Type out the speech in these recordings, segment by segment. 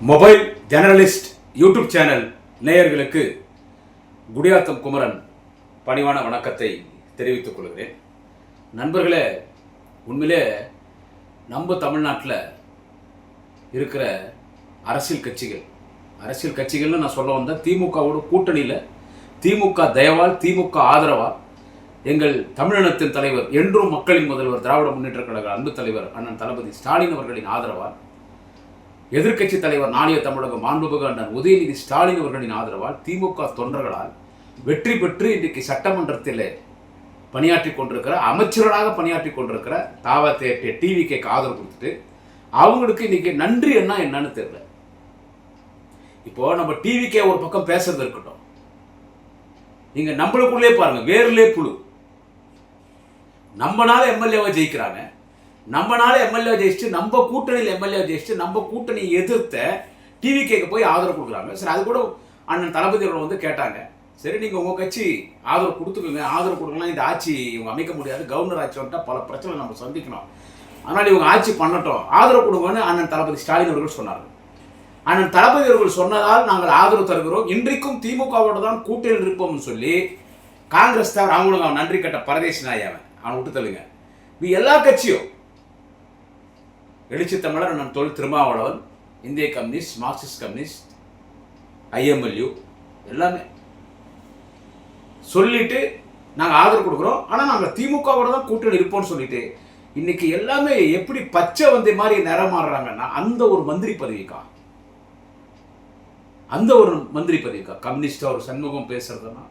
Mobile journalist YouTube channel நேயர்களுக்கு குடியாத்தம் குமரன் பணிவான வணக்கத்தை தெரிவித்துக் கொள்கிறேன். நண்பர்களே, உண்மையிலே நம்ம தமிழ்நாட்டில் இருக்கிற அரசியல் கட்சிகள்னு நான் சொல்ல வந்தேன். திமுகவோட கூட்டணியில் திமுக தயவால், திமுக ஆதரவால் எங்கள் தமிழினத்தின் தலைவர், என்றும் மக்களின் முதல்வர், திராவிட முன்னேற்ற கழக அன்பு தலைவர் அண்ணன் தளபதி ஸ்டாலின் அவர்களின் ஆதரவால், எதிர்க்கட்சி தலைவர் நாளைய தமிழக மாண்புமிகு அண்ணன் உதயநிதி ஸ்டாலின் அவர்களின் ஆதரவால், திமுக தொண்டர்களால் வெற்றி பெற்று இன்றைக்கு சட்டமன்றத்தில் பணியாற்றி கொண்டிருக்கிற, அமைச்சர்களாக பணியாற்றி கொண்டிருக்கிற தாவா டிவிக்கு ஆதரவு கொடுத்துட்டு அவங்களுக்கு இன்னைக்கு நன்றி என்னன்னு தெரியல. இப்போ நம்ம டிவிக்கே ஒரு பக்கம் பேசுறது இருக்கட்டும், நீங்க நம்மளுக்குள்ளே பாருங்க, வேர்லே புழு. நம்மனால எம்எல்ஏவை ஜெயிக்கிறாங்க, நம்மனால எம்எல்ஏ ஜெயிச்சு, நம்ம கூட்டணியில் எம்எல்ஏ ஜெயிச்சு, நம்ம கூட்டணியை எதிர்த்த டிவிகேக்கு போய் ஆதரவு கொடுக்குறாங்க. சரி, அது கூட அண்ணன் தளபதி அவர்கள் வந்து கேட்டாங்க, சரி நீங்கள் உங்கள் கட்சி ஆதரவு கொடுத்துக்கோங்க, ஆதரவு கொடுக்கலாம், இந்த ஆட்சி இவங்க அமைக்க முடியாது, கவர்னர் ஆட்சி வந்துட்டால் பல பிரச்சனை நம்ம சந்திக்கணும், அதனால் இவங்க ஆட்சி பண்ணட்டும், ஆதரவு கொடுங்கன்னு அண்ணன் தளபதி ஸ்டாலின் அவர்கள் சொன்னார்கள். அண்ணன் தளபதி அவர்கள் சொன்னதால் நாங்கள் ஆதரவு தருகிறோம், இன்றைக்கும் திமுகவோட தான் கூட்டணியில் இருப்போம்னு சொல்லி காங்கிரஸ் தான் அவங்களுக்கு அவன் நன்றி கட்ட பரதேசி நாயாவன் அவனை விட்டு தள்ளுங்க. எல்லா கட்சியும் எழுச்சி தமிழர் அண்ணன் தொழில் திருமாவளவன், இந்திய கம்யூனிஸ்ட், மார்க்சிஸ்ட் கம்யூனிஸ்ட், ஐஎம்எல்யூ எல்லாமே சொல்லிட்டு நாங்கள் ஆதரவு கொடுக்குறோம், ஆனால் நாங்கள் திமுகவோட தான் கூட்டணி இருப்போம்னு சொல்லிட்டு இன்னைக்கு எல்லாமே எப்படி பச்சை வந்த மாதிரி நிறமாறுறாங்கன்னா அந்த ஒரு மந்திரி பதவிக்கா, கம்யூனிஸ்ட் ஒரு சண்முகம் பேசுறதுன்னா,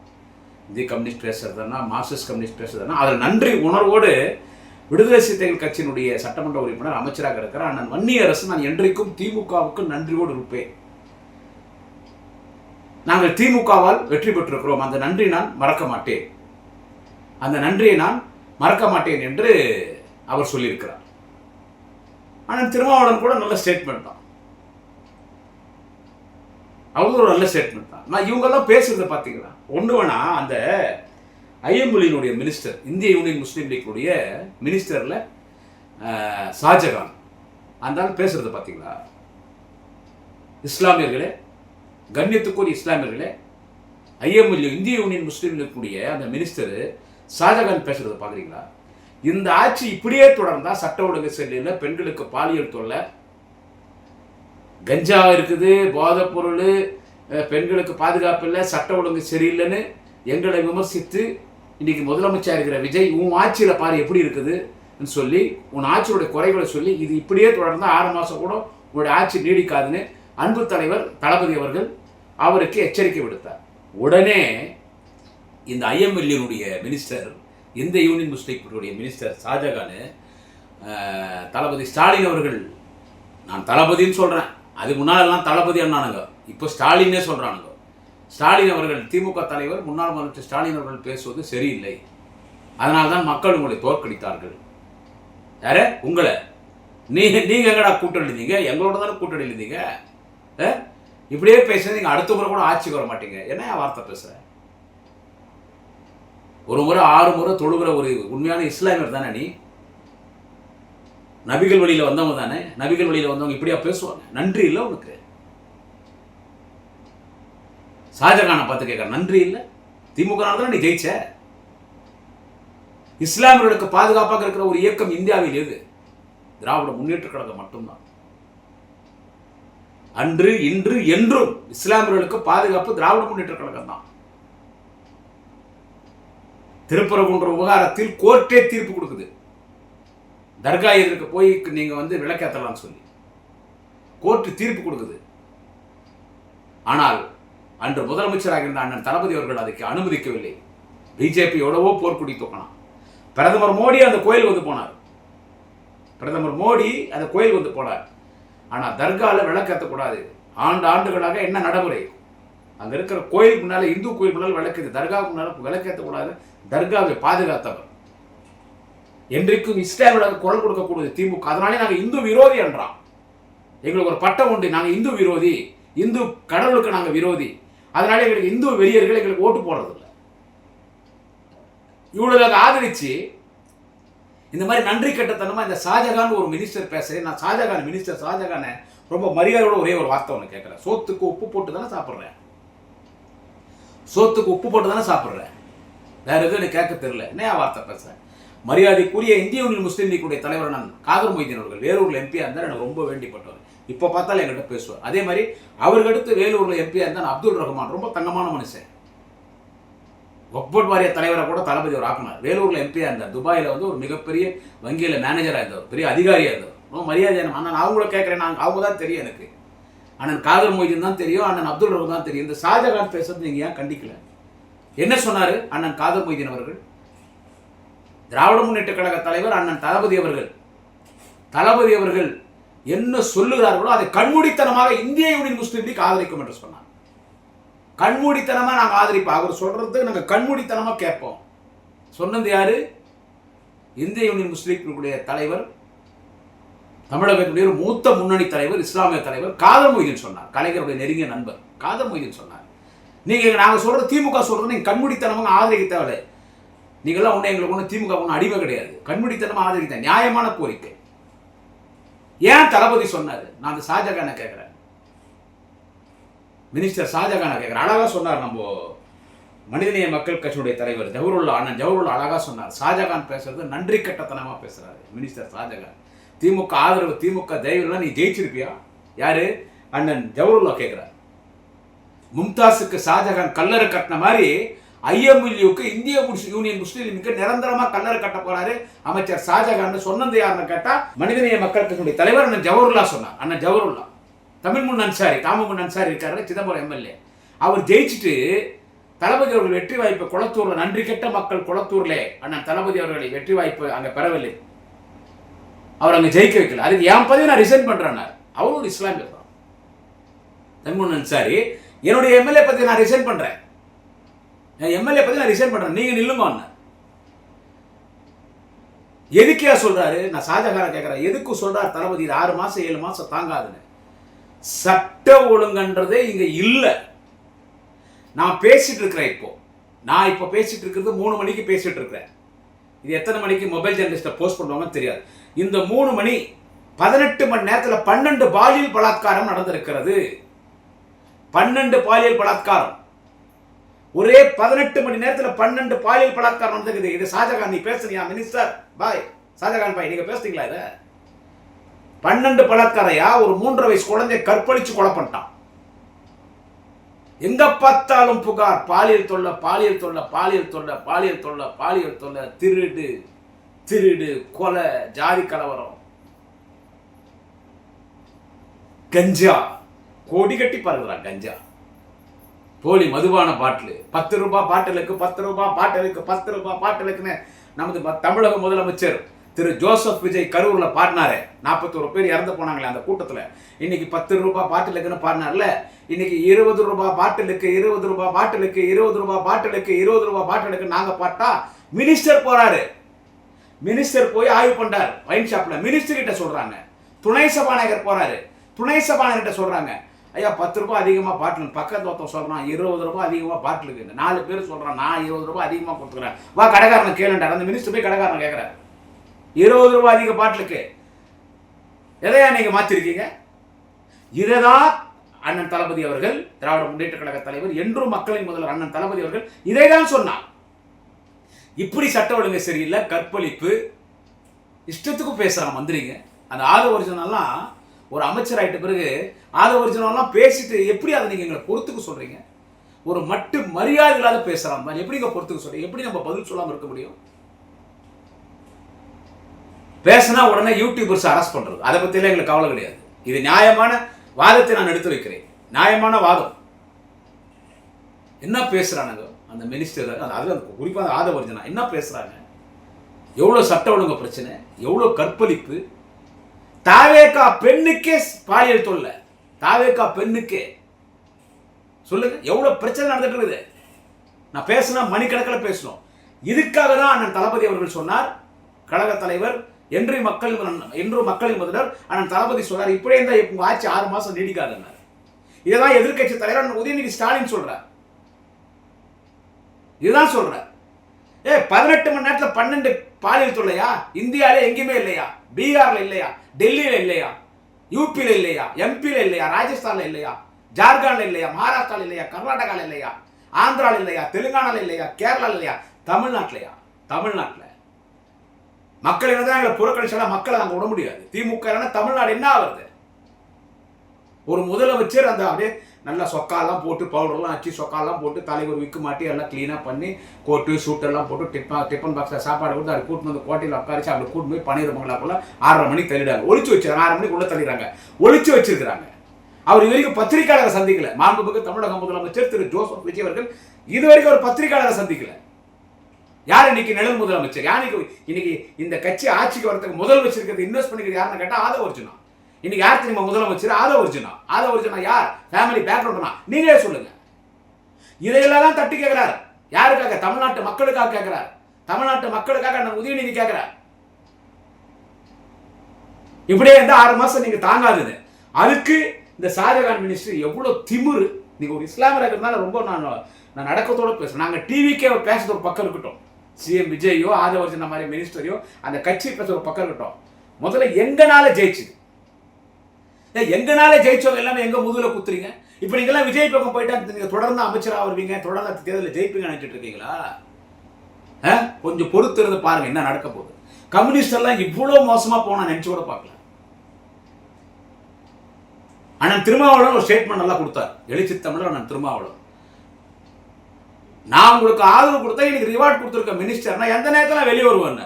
இந்திய கம்யூனிஸ்ட் பேசுறதுன்னா, மார்க்சிஸ்ட் கம்யூனிஸ்ட் பேசுறதுன்னா, அதில் நன்றி உணர்வோடு விடுதலை சிறுத்தைகள் கட்சியினுடைய சட்டமன்ற உறுப்பினர், அமைச்சராக இருக்கிற அண்ணன் வன்னியரசு, நான் என்றைக்கும் திமுகவுக்கு நன்றியோடு இருப்பேன். நாங்கள் திமுகவால் வெற்றி பெற்றிருக்கிறோம், அந்த நன்றி நான் மறக்க மாட்டேன், அந்த நன்றியை நான் மறக்க மாட்டேன் என்று அவர் சொல்லியிருக்கிறார். அண்ணன் திருமாவளவன் கூட நல்ல ஸ்டேட்மெண்ட் தான், அவங்க ஒரு நல்ல ஸ்டேட்மெண்ட் தான். நான் இவங்கெல்லாம் பேசுறதை பார்த்தீங்களா, ஒன்று வேணா அந்த ஐஎம்எல்ஏனுடைய மினிஸ்டர், இந்திய யூனியன் முஸ்லீம் லீக்குடைய மினிஸ்டரில் ஷாஜகான், அந்த பேசுறதை பார்த்தீங்களா? இஸ்லாமியர்களே, கண்ணியத்துக்குரிய இஸ்லாமியர்களே, ஐஎம்எல்ஏ இந்திய யூனியன் முஸ்லீம் லீக்குடைய அந்த மினிஸ்டர் ஷாஜகான் பேசுறதை பார்க்குறீங்களா? இந்த ஆட்சி இப்படியே தொடர்ந்தா சட்ட ஒழுங்கு சரியில்லை, பெண்களுக்கு பாலியல் தொல்லை, கஞ்சா இருக்குது, போதைப் பொருள், பெண்களுக்கு பாதுகாப்பு இல்லை, சட்ட ஒழுங்கு சரியில்லைன்னு எங்களை விமர்சித்து இன்னைக்கு முதலமைச்சர் இருக்கிற விஜய், உன் ஆட்சியில் பாரு எப்படி இருக்குதுன்னு சொல்லி, உன் ஆட்சியோட குறைகளை சொல்லி, இது இப்படியே தொடர்ந்தா 6 மாதம் கூட உங்களுடைய ஆட்சி நீடிக்காதுன்னு அன்பு தலைவர் தளபதி அவர்கள் அவருக்கு எச்சரிக்கை விடுத்தார். உடனே இந்த ஐஎம்எல்ஏனுடைய மினிஸ்டர், இந்த யூனியன் முஸ்லீம் மினிஸ்டர் ஷாஜகான் தளபதி ஸ்டாலின் அவர்கள், நான் தளபதின்னு சொல்கிறேன், அது முன்னாலெல்லாம் தளபதி அண்ணானுங்க, இப்போ ஸ்டாலினே சொல்கிறானுங்க. ஸ்டாலின் அவர்கள், திமுக தலைவர் முன்னாள் முதலமைச்சர் ஸ்டாலின் அவர்கள் பேசுவது சரியில்லை, அதனால தான் மக்கள் உங்களை தோற்கடித்தார்கள். யார உங்களை, நீங்க எங்கடா கூட்டணி இருந்தீங்க, எங்களோட தானே கூட்டணி இருந்தீங்க, இப்படியே பேசுறது, நீங்க அடுத்த முறை கூட ஆட்சிக்கு வர மாட்டீங்க, என்ன வார்த்தை பேசுற? ஒரு முறை 6 முறை தொழுகிற ஒரு உண்மையான இஸ்லாமியர் தானே நீ? நபிகள் வழியில் வந்தவங்க தானே? நபிகள் வழியில் வந்தவங்க இப்படியா பேசுவாங்க? நன்றி இல்லை உனக்கு? ஷாஜகானை பார்த்து கேட்க நன்றி இல்லை? திமுக தான் நீ ஜெயிச்ச. இஸ்லாமியர்களுக்கு பாதுகாப்பாக இருக்கிற ஒரு இயக்கம் இந்தியாவில் எது? திராவிட முன்னேற்ற கழகம் மட்டும்தான். அன்று, இன்று, என்றும் இஸ்லாமியர்களுக்கு பாதுகாப்பு திராவிட முன்னேற்ற கழகம் தான். திருப்பரங்குன்ற விவகாரத்தில் கோர்ட்டே தீர்ப்பு கொடுக்குது, தர்கா எதிர்க்க போய் நீங்க வந்து விளக்கேற்றலாம்னு சொல்லி கோர்ட்டு தீர்ப்பு கொடுக்குது. ஆனால் அன்று முதலமைச்சராக இருந்த அண்ணன் தளபதி அவர்கள் அதுக்கு அனுமதிக்கவில்லை. பிஜேபி எவ்வளவோ போர்க்குடி தூக்கினான். பிரதமர் மோடி அந்த கோயில் வந்து போனார், ஆனால் தர்காவில் விளக்கேற்றக்கூடாது. ஆண்டுகளாக என்ன நடைமுறை? அங்கே இருக்கிற கோயில் முன்னால, இந்து கோயில் முன்னால் விளக்குது, தர்காவுக்கு முன்னால் விளக்கேற்றக்கூடாது. தர்காவை பாதுகாத்தவர். என்றைக்கும் இஸ்லாமியர்களுக்கு குரல் கொடுக்கக்கூடியது திமுக. அதனாலே நாங்கள் இந்து விரோதி என்றான். எங்களுக்கு ஒரு பட்டம் உண்டு, நாங்கள் இந்து விரோதி, இந்து கடவுளுக்கு நாங்கள் விரோதி, அதனால எங்களுக்கு இந்து வெறியர்கள் எங்களுக்கு ஓட்டு போடுறதில்லை. இவ்வளவு ஆதரிச்சு இந்த மாதிரி நன்றி கட்டத்தனமா இந்த ஷாஜகான் ஒரு மினிஸ்டர் பேசுறேன். நான் மினிஸ்டர் ஷாஜகானை ரொம்ப மரியாதையோட ஒரே ஒரு வார்த்தை ஒன்று கேட்குறேன். சோத்துக்கு உப்பு போட்டு தானே சாப்பிட்றேன், சோத்துக்கு உப்பு போட்டு தானே சாப்பிட்றேன், வேற எதுவும் எனக்கு கேட்க தெரியல, என்ன வார்த்தை பேசுகிறேன். மரியாதைக்குரிய இந்திய யூனியன் முஸ்லீம் லீக்குடைய தலைவர் நான் காதர் மொய்தீன் அவர்கள் வேலூரில் எம்பியாக இருந்தால் எனக்கு ரொம்ப வேண்டிப்பட்டவர். இப்போ பார்த்தாலும் என்கிட்ட பேசுவார். அதே மாதிரி அவர்களுக்கு வேலூரில் எம்பியாக இருந்தால் அப்துல் ரஹ்மான் ரொம்ப தங்கமான மனுஷன். வக்ஃப் வாரிய தலைவரை கூட தளபதி ஒரு ஆக்கினார். வேலூரில் எம்பியாக இருந்தார். துபாயில் வந்து ஒரு மிகப்பெரிய வங்கியில் மேனேஜராக இருந்தவர், பெரிய அதிகாரியாக இருந்தவர். ரொம்ப மரியாதையான அண்ணன். அவங்கள கேட்குறேன், அவங்க தான் தெரியும் எனக்கு. அண்ணன் காதர் மொய்தீன் தான் தெரியும், அண்ணன் அப்துல் ரஹ்மான் தான் தெரியும். இந்த ஷாஜகான் பேசுறது நீங்கள் ஏன் கண்டிக்கல? என்ன சொன்னார் அண்ணன் காதர் மொய்தீன் அவர்கள்? திராவிட முன்னேற்ற கழக தலைவர் அண்ணன் தளபதி அவர்கள் என்ன சொல்லுகிறார்களோ அதை கண்மூடித்தனமாக இந்திய யூனியன் முஸ்லீம் லீக் ஆதரிக்கும் என்று சொன்னார். கண்மூடித்தனமாக நாங்கள் ஆதரிப்போம். அவர் சொல்றது நாங்கள் கண்மூடித்தனமாக கேட்போம். சொன்னது யாரு? இந்திய யூனியன் முஸ்லீம் லீக்குடைய தலைவர், தமிழகத்துடைய ஒரு மூத்த முன்னணி தலைவர், இஸ்லாமிய தலைவர் காதர் மொய்தீன் சொன்னார். கலைஞருடைய நெருங்கிய நண்பர் காதர் மொய்தீன் சொன்னார். நாங்கள் சொல்றது திமுக சொல்றது நீங்கள் கண்மூடித்தனமாக ஆதரிக்க தேவை. நீங்களாம் ஒன்றும் எங்களுக்கு ஒன்றும் திமுக ஒன்றும் அடிமை கிடையாது. கண்மூடித்தனமாக ஆதரித்த நியாயமான கோரிக்கை. ஏன் தளபதி சொன்னார்? நான் அந்த ஷாஜகானை கேட்குறேன், மினிஸ்டர் ஷாஜகானை கேட்குறேன். அழகாக சொன்னார் நம்ம மனிதநேய மக்கள் கட்சியுடைய தலைவர் அண்ணன் ஜவஹர்லால் அழகாக சொன்னார். ஷாஜகான் பேசுறது நன்றி கட்டத்தனமாக பேசுறாரு மினிஸ்டர் ஷாஜகான். திமுக ஆதரவு, திமுக தயவுலாம் நீ ஜெயிச்சிருப்பியா? யாரு? அண்ணன் ஜவஹர்லால் கேட்குறார். மும்தாஸுக்கு ஷாஜகான் கல்லறை கட்டின மாதிரி ஐஎம்எல்யூக்கு இந்திய யூனியன் முஸ்லீம் லீக் நிரந்தரமாக கல்லறை கட்ட போறாரு அமைச்சர் ஷாஜகான். சொன்னது யாருன்னு கேட்டா மனிதநேய மக்கள் கட்சியுடைய தலைவர் அண்ணன் ஜவஹர்லால் சொன்னார். அண்ணன் ஜவஹர்லால் தமிழ்முன் அன்சாரி, தாமமுன் அன்சாரி இருக்காரு, சிதம்பரம் எம்எல்ஏ. அவர் ஜெயிச்சுட்டு தளபதி அவர்கள் வெற்றி வாய்ப்பு குளத்தூர்ல, நன்றி கெட்ட மக்கள் குளத்தூர்ல அண்ணன் தளபதி அவர்களை வெற்றி வாய்ப்பு அங்க பெறவில்லை, அவர் அங்க ஜெயிக்க வைக்கல. அதுக்கு என் பதவி நான் ரிசைன் பண்றேன். அவரும் ஒரு இஸ்லாமியர் தான். தமிழ்முன் அன்சாரி என்னுடைய எம்எல்ஏ பத்தி நான் ரிசைன் பண்றேன், எம்எல்ஏ பத்தி நான் ரிசைன் பண்றேன், நீங்க நில்லுங்க. எதுக்கே சொல்றாரு? நான் ஷாஜகான கேட்கிறேன், எதுக்கு சொல்றாரு தளபதி? 6 மாசம் 7 மாசம் தாங்காதுன்னு. சட்ட ஒழுங்குன்றதே இங்க இல்ல. நான் பேசிட்டு இருக்கிறேன். இப்போ பேசிட்டு இருக்கிறது 3 மணிக்கு பேசிட்டு இருக்கிறேன். இது எத்தனை மணிக்கு மொபைல் ஜெர்னலிஸ்ட போஸ்ட் பண்ணுவாங்கன்னு தெரியாது. இந்த 3 மணி 18 மணி நேரத்தில் 12 பாலியல் பலாத்காரம் நடந்திருக்கிறது. 12 பாலியல் பலாத்காரம் ஒரே 18 மணி நேரத்தில் 12 பாலியல் பலாத்காரம் நடந்திருக்குது. இது ஷாஜகான் நீ பேசுனியா மினிஸ்டர் பாய்? ஷாஜகான் பாய் நீங்க பேசுறீங்களா? இத 12 பலாத்காரையா? ஒரு 3.5 வயசு குழந்தைய கற்பழிச்சு கொலை பண்ணிட்டான். எங்க பார்த்தாலும் புகார், பாலியல் தொல்லை, பாலியல் தொல்லை, பாலியல் தொல்லை, பாலியல் தொல்லை, பாலியல் தொல்லை, திருடு திருடு, கொலை, ஜாதி கலவரம், கஞ்சா கோடி கட்டி பறகுறான். கஞ்சா, போலி மதுபான பாட்டில், 10 ரூபாய் பாட்டிலுக்கு 10 ரூபாய் பாட்டிலுக்கு 10 ரூபாய் பாட்டிலுக்குன்னு நமது தமிழக முதலமைச்சர் திரு ஜோசப் விஜய் கரூர்ல பாடினாரு. 41 பேர் இறந்து போனாங்களே அந்த கூட்டத்துல. இன்னைக்கு 10 ரூபாய் பாட்டிலுக்குன்னு பாடினார்ல. இன்னைக்கு 20 ரூபாய் பாட்டிலுக்கு 20 ரூபாய் பாட்டிலுக்கு 20 ரூபாய் பாட்டிலுக்கு 20 ரூபாய் பாட்டிலுக்கு நாங்க பாட்டா மினிஸ்டர் போறாரு. மினிஸ்டர் போய் ஆய்வு பண்றாரு வைன் ஷாப்ல. மினிஸ்டர் கிட்ட சொல்றாங்க. துணை சபாநாயகர் போறாரு. துணை சபாநாயகர் சொல்றாங்க, ஐயா 10 ரூபாய் அதிகமாக பாட்டில். பக்கத்து ஒருத்தன் சொல்றான் 20 ரூபாய் அதிகமாக பாட்டிலுக்கு. 4 பேர் சொல்றான் நான் 20 ரூபாய் அதிகமாக கொடுத்துக்கிறேன். வா கடைக்காரனை கேளுண்டார். அந்த மினிஸ்டர் போய் கடைக்காரனை கேட்கிறார், 20 ரூபாய் அதிக பாட்டிலுக்கு எதையா நீங்க மாத்திருக்கீங்க? இதைதான் அண்ணன் தளபதி அவர்கள், திராவிட முன்னேற்ற கழக தலைவர், என்றும் மக்களின் முதல்வர் அண்ணன் தளபதி அவர்கள் இதைதான் சொன்னார். இப்படி சட்ட ஒழுங்கு சரியில்லை, கற்பழிப்பு, இஷ்டத்துக்கு பேசுறான் மந்திரிங்க. அந்த ஒரிஜினல்லாம் ஒரு அமைச்சர் ஆயிட்ட பிறகு ஒரிஜினல்லாம் பேசிட்டு எப்படி அதை நீங்க எங்களை பொறுத்துக்க சொல்றீங்க? ஒரு மட்டு மரியாதை இல்லாத பேசுறான், எப்படி பொறுத்துக்க சொல்றீங்க? எப்படி நம்ம பதில் சொல்லாம இருக்க முடியும்? பேசினா உடனே யூடியூபர்ஸ் அரெஸ்ட் பண்றது, அதை பத்தியெல்லாம் எங்களுக்கு கவலை கிடையாது. இது நியாயமான வாதத்தை நான் எடுத்து வைக்கிறேன். நியாயமான வாதம். என்ன பேசுறானுங்க அந்த மினிஸ்டர், அது குறிப்பாக ஒரிஜினா என்ன பேசுறாங்க? எவ்வளவு சட்ட ஒழுங்கு பிரச்சனை, எவ்வளவு கற்பழிப்பு, தாவேகா பெண்ணுக்கே பாலியல் தொல்லை, தாவேகா பெண்ணுக்கே சொல்லுங்க எவ்வளவு பிரச்சனை நடந்துட்டு இருக்குது. நான் பேசினா மணிக்கணக்கில் பேசணும். இதுக்காக தான் அண்ணன் தளபதி அவர்கள் சொன்னார், கழக தலைவர் என்றும் மக்களின் முதல்வர் அண்ணன் தளபதி சொன்னார், இப்படியே இருந்தா உங்க ஆட்சி 6 மாசம் நீடிக்காதுன்னார். இதுதான் எதிர்கட்சி தலைவர் உதயநிதி ஸ்டாலின் சொல்றார். இதுதான் சொல்றார். 18 மணி நேரத்தில் 12 பாலியல் தொல்லையா? இந்தியாவிலே எங்கேயுமே இல்லையா? பீகார்ல இல்லையா? டெல்லியில இல்லையா? யூபியில் இல்லையா, எம்பியில் இல்லையா, ராஜஸ்தான்ல இல்லையா, ஜார்க்கண்ட்ல இல்லையா, மகாராஷ்டிரால இல்லையா, கர்நாடகால இல்லையா, ஆந்திரால இல்லையா, தெலுங்கானால இல்லையா, கேரளால இல்லையா, தமிழ்நாட்டிலையா? தமிழ்நாட்டில் மக்கள் என்னதான் புறக்கணிச்சாலும் மக்களை நாங்கள் விட முடியாது. திமுக தமிழ்நாடு என்ன ஆகுறது? ஒரு முதலமைச்சர் அந்த அப்படியே நல்லா சொக்காலாம் போட்டு பவுடர்லாம் அச்சு சொக்காலாம் போட்டு தலைவர் விக்கு மாட்டி எல்லாம் க்ளீனாக பண்ணி கோட்டு சூட்டெல்லாம் போட்டு டிஃபன் பாக்ஸில் சாப்பாடு கொடுத்து அதை கூட்டு வந்து கோட்டையில் உட்காரிச்சு அப்படி கூட்டு போய் பன்னீர் மங்களாக்குள்ள 6:30 மணிக்கு தள்ளிடாங்க, ஒழிச்சு வச்சிருக்காங்க. 6:30 மணிக்கு உள்ள தள்ளிடுறாங்க, ஒழிச்சு வச்சிருக்கிறாங்க. அவர் இது வரைக்கும் பத்திரிகையாளரை சந்திக்கல. மாண்புமிகு தமிழக முதலமைச்சர் திரு ஜோசப் விஜய் அவர்கள் இது வரைக்கும் ஒரு பத்திரிகையாளரை சந்திக்கல. யார் இன்னைக்கு நிழல் முதலமைச்சர்? யாருக்கு இன்னைக்கு இந்த கட்சி ஆட்சிக்கு வரதுக்கு முதல் வச்சிருக்கிறது இன்வெஸ்ட் பண்ணிக்கிறது யாருன்னு கேட்டால் ஆதவ அர்ஜுனா. இன்னைக்கு யார் தெரியுமா முதலமைச்சர்? ஆதவ அர்ஜுனா. ஆதவ அர்ஜுனா யார்? ஃபேமிலி பேக்ரவுண்ட்னா நீங்களே சொல்லுங்க. இதையெல்லாம் தட்டி கேட்கிறார். யாருக்காக? தமிழ்நாட்டு மக்களுக்காக கேட்கிறார். தமிழ்நாட்டு மக்களுக்காக நம்ம உதயநிதி கேட்கிறார். இப்படியே இந்த 6 மாசம் நீங்க தாங்காதுன்னு அதுக்கு இந்த ஷாஜகான் மினிஸ்டர் எவ்வளவு திமிரு. நீங்க ஒரு இஸ்லாமியராக இருந்தாலும் ரொம்ப நான் அடக்கத்தோட பேசுறேன். நாங்கள் டிவிக்கே பேசுறது ஒரு பக்கம் இருக்கட்டும், சிஎம் விஜயோ ஆதவர்ஜன மாதிரி மினிஸ்டரையோ அந்த கட்சி பேச ஒரு பக்கம் இருக்கட்டும். முதல்ல எங்கனால ஜெயிச்சு ஜெயிச்சவங்க எல்லாமே எங்க முதுகுல குத்துறீங்க. இப்ப நீங்க எல்லாம் விஜய் பக்கம் போயிட்டா நீங்க தொடர்ந்து அமைச்சராக வருவீங்க, தொடர்ந்து தேர்தலில் ஜெயிப்பீங்க நினைச்சிட்டு இருக்கீங்களா? கொஞ்சம் பொறுத்து இருந்து பாருங்க என்ன நடக்க போகுது. கம்யூனிஸ்ட் எல்லாம் இவ்வளவு மோசமா போனா நினைச்சு கூட பார்க்கல. அண்ணன் திருமாவளவன் ஒரு ஸ்டேட்மெண்ட் நல்லா கொடுத்தார். எழுச்சி தமிழர் அண்ணன் திருமாவளவன், நான் உங்களுக்கு ஆதரவு கொடுத்தா எனக்கு ரிவார்ட் கொடுத்துருக்க மினிஸ்டர், நான் எந்த நேரத்தில் வெளியே வருவேன்,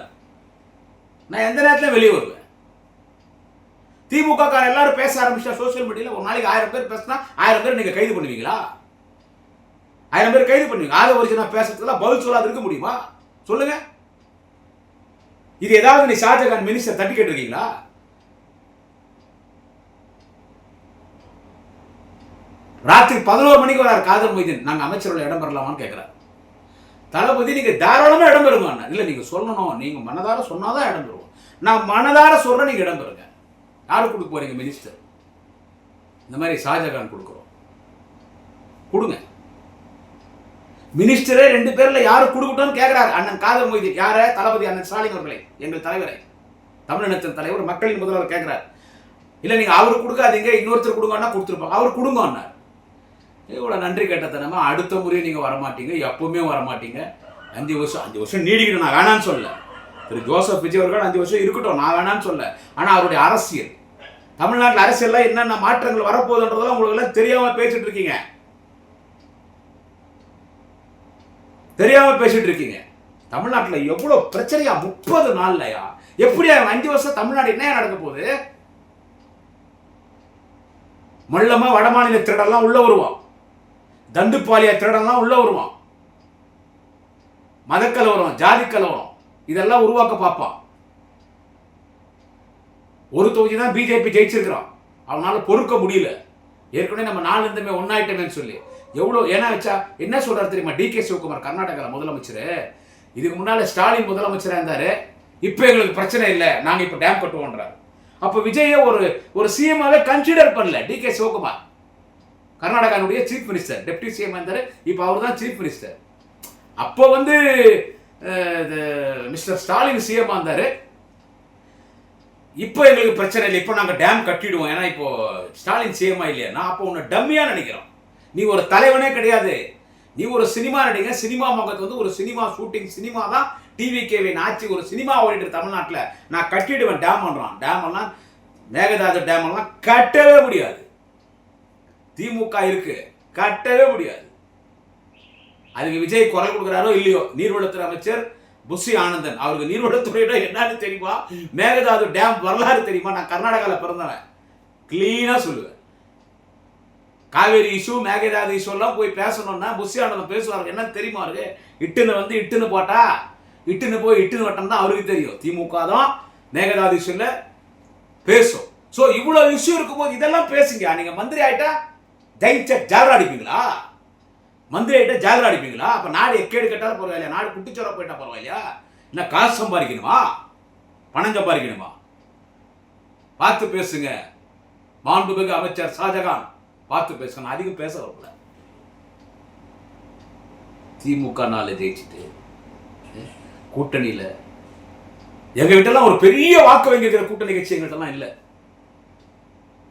நான் எந்த நேரத்தில் வெளியே வருவேன். திமுக கார எல்லாரும் பேச ஆரம்பிச்சா சோசியல் மீடியாவில் ஒரு நாளைக்கு 1000 பேர் பேசினா 1000 பேர் நீங்க கைது பண்ணுவீங்களா? 1000 பேர் கைது பண்ணுவீங்க. ஆதவ அர்ஜுனா பேசுறதுலாம் பதில் சொல்லாது இருக்க முடியுமா? சொல்லுங்க. இது ஏதாவது நீ ஷாஜகான் மினிஸ்டர் தட்டி கேட்டிருக்கீங்களா? ராத்திரி 11 மணிக்கு வராரு காதர் மொய்தீன், நாங்க அமைச்சரோட இடம் பெறலாமான்னு கேட்கிறார். தளபதி நீங்க தாராளமா இடம் பெறுங்க. இல்ல நீங்க சொல்லணும், நீங்க மனதார சொன்னாதான் இடம் பெறுவோம். நான் மனதார சொல்றேன், நீங்க இடம் பெறுங்க. யாரு கொடுக்க போறீங்க மினிஸ்டர்? இந்த மாதிரி ஷாஜகான் கொடுக்குறோம், கொடுங்க. மினிஸ்டரே 2 பேர்ல யாரு கொடுக்கட்டும் கேட்கிறாரு அண்ணன் காதர் மொய்தீன். யார? தளபதி அண்ணன் ஸ்டாலின் அவர்களை, எங்கள் தலைவரை, தமிழினத்தின் தலைவர், மக்களின் முதல்வர் கேட்கிறார். இல்ல நீங்க அவரு கொடுக்காதீங்க, இன்னொருத்தர் கொடுங்கன்னா கொடுத்துருப்பாங்க, அவர் கொடுங்க. இவ்வளவு நன்றி கேட்டதனமா அடுத்த முறையும் நீங்க வரமாட்டீங்க, எப்பவுமே வரமாட்டீங்க. 5 வருஷம் நீடிக்கணும், நான் வேணான்னு சொல்ல. திரு ஜோசப் விஜய் அவர்கள் 5 வருஷம் இருக்கட்டும், நான் வேணான்னு சொல்ல. ஆனா அவருடைய அரசியல், தமிழ்நாட்டில் அரசியல்ல என்னென்ன மாற்றங்கள் வரப்போகுதுன்றதெல்லாம் உங்களுக்கு எல்லாம் தெரியாம பேசிட்டு இருக்கீங்க, தெரியாம பேசிட்டு இருக்கீங்க. தமிழ்நாட்டில் எவ்வளவு பிரச்சனையா 30 நாள்லயா? எப்படியா 5 வருஷம் தமிழ்நாடு என்ன நடக்க போகுது? மல்லமா வடமாநில திருடெல்லாம் உள்ள வருவான், தண்டுப்பாலிய திருடெல்லாம் உள்ள வருவான், மதக்கலவரம், ஜாதி கலவரம் இதெல்லாம் உருவாக்க பார்ப்பான். ஒரு தொகுதி தான் பிஜேபி ஜெயிச்சிருக்கிறான், அவனால பொறுக்க முடியல. ஏற்கனவே நம்ம 4 இருந்துமே ஒன்னாயிட்டமேன்னு சொல்லி எவ்வளவு ஏன்னா வச்சா என்ன சொல்றாரு தெரியுமா? டிகே சிவகுமார் கர்நாடகாவில் முதலமைச்சர், இதுக்கு முன்னால ஸ்டாலின் முதலமைச்சராக இருந்தாரு, இப்ப எங்களுக்கு பிரச்சனை இல்லை, நாங்க இப்ப டேம் கட்டுவோன்றாரு. அப்ப விஜய ஒரு சிஎம்ஆவே கன்சிடர் பண்ணல டிகே சிவகுமார். கர்நாடகாவுடைய சீஃப் மினிஸ்டர், டெப்டி சிஎம் இருந்தாரு, இப்ப அவர் தான் சீஃப் மினிஸ்டர். அப்போ மிஸ்டர் ஸ்டாலின் சிஎம் இருந்தாரு. இப்போ எங்களுக்கு பிரச்சனை இல்லை, இப்போ நாங்க டேம் கட்டிடுவோம், ஏன்னா இப்போ ஸ்டாலின் சிஎம் இல்லையா. நான் அப்போ உன்னை டம்மியா நினைக்கிறோம். நீ ஒரு தலைவனே கிடையாது, நீ ஒரு சினிமா நடிகர். சினிமா முகத்து ஒரு சினிமா ஷூட்டிங், சினிமா தான் டிவிகேவின் ஆட்சி. ஒரு சினிமா ஓடிட்டு தமிழ்நாட்டில் நான் கட்டிடுவேன் டேம் பண்றான். டேம் எல்லாம் மேகதாது டேம் எல்லாம் கட்டவே முடியாது. திமுக இருக்கு, கட்டவே முடியாது. அதுக்கு விஜய் குரல் கொடுக்கிறாரோ இல்லையோ, நீர்வளத்துறை அமைச்சர் புஷி ஆனந்தன், அவருக்கு நீர்வளத்துறையோட என்னன்னு தெரியுமா, மேகதாது டேம் வரலாறு தெரியுமா? நான் கர்நாடகாவில் பிறந்தவன், கிளீனா சொல்லுவேன். காவேரி இஷ்யூ, மேகதாது இஷ்யூ எல்லாம் போய் பேசணும்னா புஷி ஆனந்தன் பேசுவாரு. என்ன தெரியுமா அவருக்கு? இட்டுன்னு போட்டா இட்டுன்னு போய் இட்டுன்னு வட்டம் தான் அவருக்கு தெரியும். திமுக தான் மேகதாது இஷ்யூல பேசும். ஸோ இவ்வளவு இஷ்யூ இருக்கும்போது இதெல்லாம் பேசுங்க. நீங்க மந்திரி ஆயிட்டா ஜாலரா அடிப்பீங்களா? மந்திரி ஆயிட்டா ஜாலரா அடிப்பீங்களா? அப்ப நாடு எக்கேடு கட்டாலும் பரவாயில்லையா? நாடு குட்டிச்சோரா போயிட்டா பரவாயில்லையா? என்ன காசு சம்பாதிக்கணுமா, பணம் சம்பாதிக்கணுமா? பார்த்து பேசுங்க. மாண்புமிகு அமைச்சர் ஷாஜகான் பார்த்து பேசுங்க. நான் அதிகம் பேச வரல. திமுக நாளை ஜெயிச்சுட்டு கூட்டணியில எங்க கிட்ட எல்லாம் ஒரு பெரிய வாக்கு வங்கி இருக்கிற கூட்டணி கட்சி எங்கள்கிட்ட இல்லை.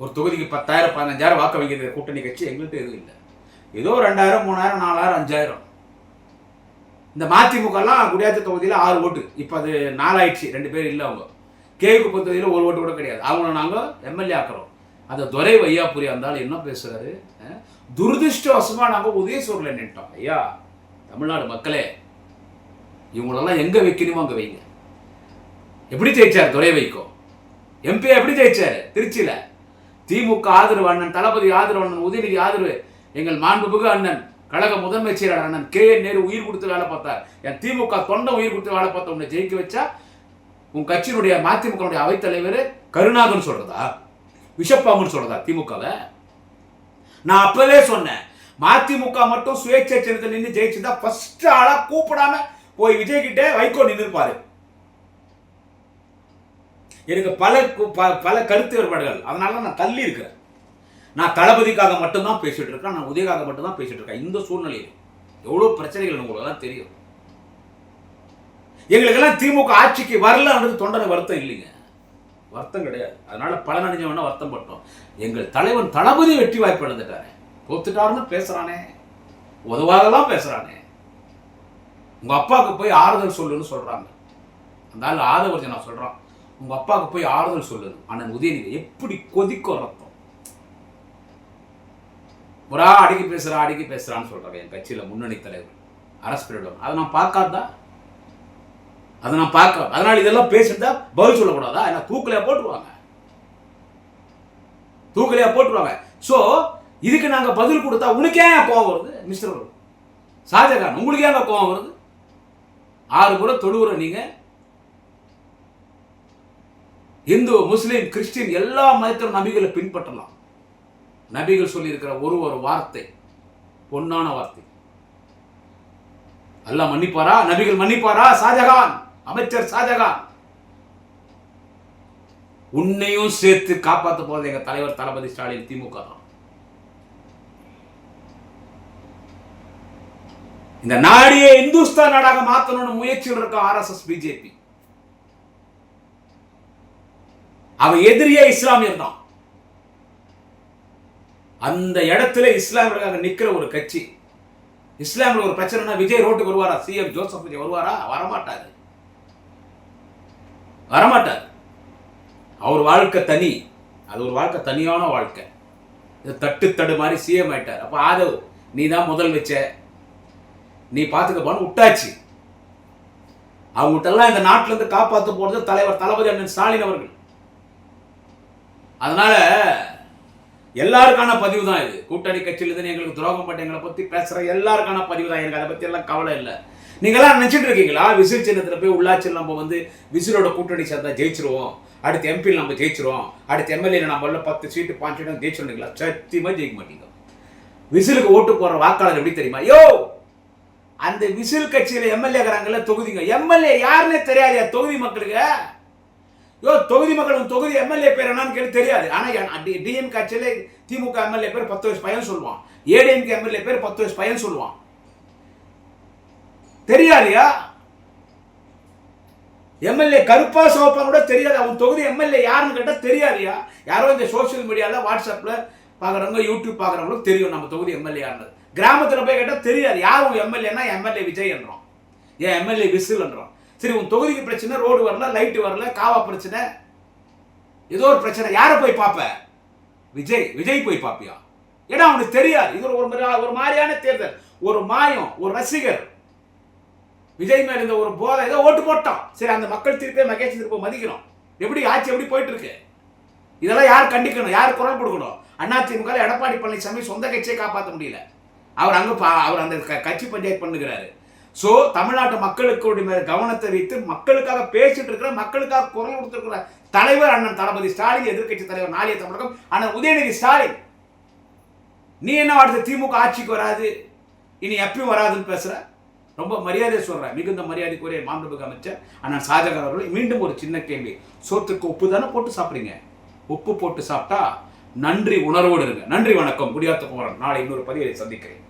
ஒரு தொகுதிக்கு 10,000 15,000 வாக்கு வைக்கிற கூட்டணி கட்சி எங்கள்கிட்ட எதுவும் இல்லை. ஏதோ 2,000 3,000 4,000 5,000. இந்த மதிமுகலாம் குடியாத்த தொகுதியில் 6 ஓட்டு. இப்போ அது 4 ஆயிடுச்சு, 2 பேர் இல்லை. அவங்க கேவுக்கு தொகுதியில் 1 ஓட்டு கூட கிடையாது. அவங்கள நாங்கள் எம்எல்ஏ ஆக்குறோம். அந்த துரை வையாபுரி இருந்தாலும் என்ன பேசுறாரு, துரதிருஷ்டவசமாக நாங்கள் உதயசூரில் நின்ட்டோம். ஐயா தமிழ்நாடு மக்களே, இவங்களெல்லாம் எங்கே வைக்கணுமோ அங்கே வைங்க. எப்படி ஜெயிச்சார் துரை வைகோ? எம்பி எப்படி ஜெயிச்சார் திருச்சியில்? திமுக ஆதரவு அண்ணன், தளபதி ஆதரவு அண்ணன், உதயநிதி ஆதரவு, எங்கள் மாண்புமிகு அண்ணன் கழக முதன்மை செயலாளர் அண்ணன் KN நேரு உயிர் கொடுத்து வேலை பார்த்தார். என் திமுக தொண்டை உயிர் கொடுத்து வேலை பார்த்த உன்னை ஜெயிக்க வச்சா உன் கட்சியினுடைய மதிமுக அவைத்தலைவர் கருணாகரன் சொல்றதா, விஷப்பாம்புன்னு சொல்றதா திமுகவை? நான் அப்பவே சொன்னேன், மதிமுக மட்டும் சுயேட்சை சின்னத்தில் நின்று ஜெயிச்சிருந்தா ஃபர்ஸ்ட் ஆளா கூப்பிடாம போய் விஜய் கிட்ட வைகோ நின்றுப்பாரு. எனக்கு பல கருத்து வேறுபாடுகள், அதனால நான் தள்ளி இருக்கிறேன். நான் தளபதிக்காக மட்டும்தான் பேசிட்டு இருக்கேன், நான் உதயக்காக மட்டும்தான் பேசிட்டு இருக்கேன். இந்த சூழ்நிலையில் எவ்வளோ பிரச்சனைகள் உங்களுக்கெல்லாம் தெரியும். எங்களுக்கெல்லாம் திமுக ஆட்சிக்கு வரலன்றது தொண்டனை வருத்தம் இல்லைங்க, வருத்தம் கிடையாது. அதனால பலனடைஞ்சவனா வருத்தம் பட்டோம். எங்கள் தலைவன் தளபதி வெற்றி வாய்ப்பு இழந்துட்டாரு, தோத்துட்டாருன்னு பேசுறானே, உதவாதெல்லாம் பேசுறானே. உங்க அப்பாவுக்கு போய் ஆறுதல் சொல்லுன்னு சொல்றாங்க. அந்த ஆதவர்ஜன் நான் சொல்றான், உங்க அப்பாவுக்கு போய் ஆறுதல் சொல்லுது. அண்ணன் உதயநிதி எப்படி கொதிக்கும் ரத்தம், முறா அடிக்கி பேசுறான்னு சொல்றாங்க என் கட்சியில முன்னணி தலைவர் அரசு period. அதை நான் பார்க்காதா, அதை நான் பார்க்க, அதனால இதெல்லாம் பேசிட்டா பதில் சொல்லக்கூடாதா? என்ன தூக்கலையா போட்டுருவாங்க. சோ இதுக்கு நாங்க பதில் கொடுத்தா உனக்கு ஏன் கோவம் வருது மிஸ்டர் ஷாஜகான்? உங்களுக்கு ஏன் கோவம் வருது? 6 முறை தொழுவுற நீங்க இந்து முஸ்லீம் கிறிஸ்டின் எல்லா மதத்திலும் நபிகளை பின்பற்றலாம். நபிகள் சொல்லி இருக்கிற ஒரு வார்த்தை பொன்னான வார்த்தை. அல்லாஹ் மன்னிப்பாரா? நபிகள் மன்னிப்பாரா? ஷாஜகான், அமைச்சர் ஷாஜகான், உன்னையும் சேர்த்து காப்பாற்ற போறது எங்க தலைவர் தளபதி ஸ்டாலின் திமுக தான். இந்த நாடியை இந்துஸ்தான் நாடாக மாற்றணும்னு முயற்சியில் இருக்க RSS பிஜேபி. அவன் எதிரியே இஸ்லாமியர் தான். அந்த இடத்துல இஸ்லாமியர்களுக்காக நிக்கிற ஒரு கட்சி. இஸ்லாமில் ஒரு பிரச்சனைனா விஜய் ரோட்டுக்கு வருவாரா? CM ஜோசப் விஜய் வருவாரா? வரமாட்டாரு. அவர் வாழ்க்கை தனி, அது ஒரு வாழ்க்கை, தனியான வாழ்க்கை. இது தட்டு மாதிரி CM ஆயிட்டார். அப்ப ஆதவ் நீ தான் முதல் வச்ச, நீ பாத்துக்கப்பான்னு விட்டாச்சு. அவங்ககிட்டெல்லாம் இந்த நாட்டில இருந்து காப்பாற்ற போறது தலைவர் தளபதி அண்ணன் ஸ்டாலின் அவர்கள். அதனால எல்லாருக்கான பதிவு தான் இது. கூட்டணி கட்சியிலிருந்து எங்களுக்கு துரோகம் பண்ண எங்களை பத்தி பேசுற எல்லாருக்கான பதிவு தான். எனக்கு அதை பத்தி எல்லாம் கவலை இல்லை. நீங்களாம் நினைச்சிட்டு இருக்கீங்களா விசில் சின்னத்துல போய் உள்ளாட்சியில் நம்ம விசிலோட கூட்டணி சேர்ந்தா ஜெயிச்சிருவோம், அடுத்து எம்பியில் நம்ம ஜெயிச்சிருவோம், அடுத்து MLA நம்ம 10 சீட்டு 5 சீட்டு ஜெயிச்சிருந்தீங்களா? சத்தியமா ஜெயிக்க மாட்டீங்க. விசிலுக்கு ஓட்டு போடுற வாக்காளர் எப்படி தெரியுமா? அந்த விசில் கட்சியில MLA இருக்கிறாங்கல்ல தொகுதிங்க, MLA யாருன்னே தெரியாது தொகுதி மக்களுக்கு. தொகுதி மக்கள் தொகுதி MLA பேர் என்னன்னு கேட்டு தெரியாது. ஆனா DMK கட்சியில திமுக MLA பேர் 10 வயசு பையன் சொல்லுவான், ADMK MLA பேர் 10 வயசு பையன் சொல்லுவான். தெரியாதியா? MLA கருப்பா சோப்பா கூட தெரியாது. அவன் தொகுதி MLA யாருன்னு கேட்டா தெரியாதியா? யாரோ இந்த சோசியல் மீடியால வாட்ஸ்அப்ல பாக்குறவங்க, யூடியூப் பாக்குறவங்களுக்கு தெரியும் நம்ம தொகுதி MLA யாருன்னு. கிராமத்துல போய் கேட்டா தெரியாது. யாரும் MLAன்னா MLA விஜய் என்றோம், ஏன் MLA விசில் என்றோம். சரி, உன் தொகுதிக்கு பிரச்சனை, ரோடு வரல, லைட் வரல, காவா பிரச்சனை, ஏதோ ஒரு பிரச்சனை, யாரை போய் பார்ப்ப? விஜய் போய் பார்ப்பியா? ஏன்னா அவனுக்கு தெரியாது. இது ஒரு மாதிரியான தேர்தல், ஒரு மாயம், ஒரு ரசிகர் விஜய் மேல இந்த ஒரு போதை, ஏதோ ஓட்டு போட்டோம். சரி, அந்த மக்கள் திருப்பி மகேஷ் திருப்பி மதிக்கணும். எப்படி ஆட்சி எப்படி போயிட்டு இருக்கு? இதெல்லாம் யார் கண்டிக்கணும்? யார் குரல் கொடுக்கணும்? அதிமுக எடப்பாடி பழனிசாமி சொந்த கட்சியை காப்பாற்ற முடியல. அவர் அந்த கட்சி பஞ்சாயத்து பண்ணுகிறாரு. சோ தமிழ்நாட்டு மக்களுக்கு கவனத்தை வைத்து மக்களுக்காக பேசிட்டு இருக்கிற, மக்களுக்காக குரல் கொடுத்திருக்கிற தலைவர் அண்ணன் தளபதி ஸ்டாலின், எதிர்கட்சி தலைவர் நாளைய தமிழகம் அண்ணன் உதயநிதி ஸ்டாலின். நீ என்ன அடுத்த திமுக ஆட்சிக்கு வராது, இனி எப்பயும் வராதுன்னு பேசுற? ரொம்ப மரியாதை சொல்றேன். மிகுந்த மரியாதைக்குரிய மாண்புமிகு அமைச்சர் அண்ணன் ஷாஜகான் அவர்கள், மீண்டும் ஒரு சின்ன கேள்வி. சோத்துக்கு உப்பு தானே போட்டு சாப்பிடுறீங்க? உப்பு போட்டு சாப்பிட்டா நன்றி உணர்வோடு இருங்க. நன்றி, வணக்கம். குடியாத்த போறேன். நாளை இன்னொரு பதிவை சந்திக்கிறேன்.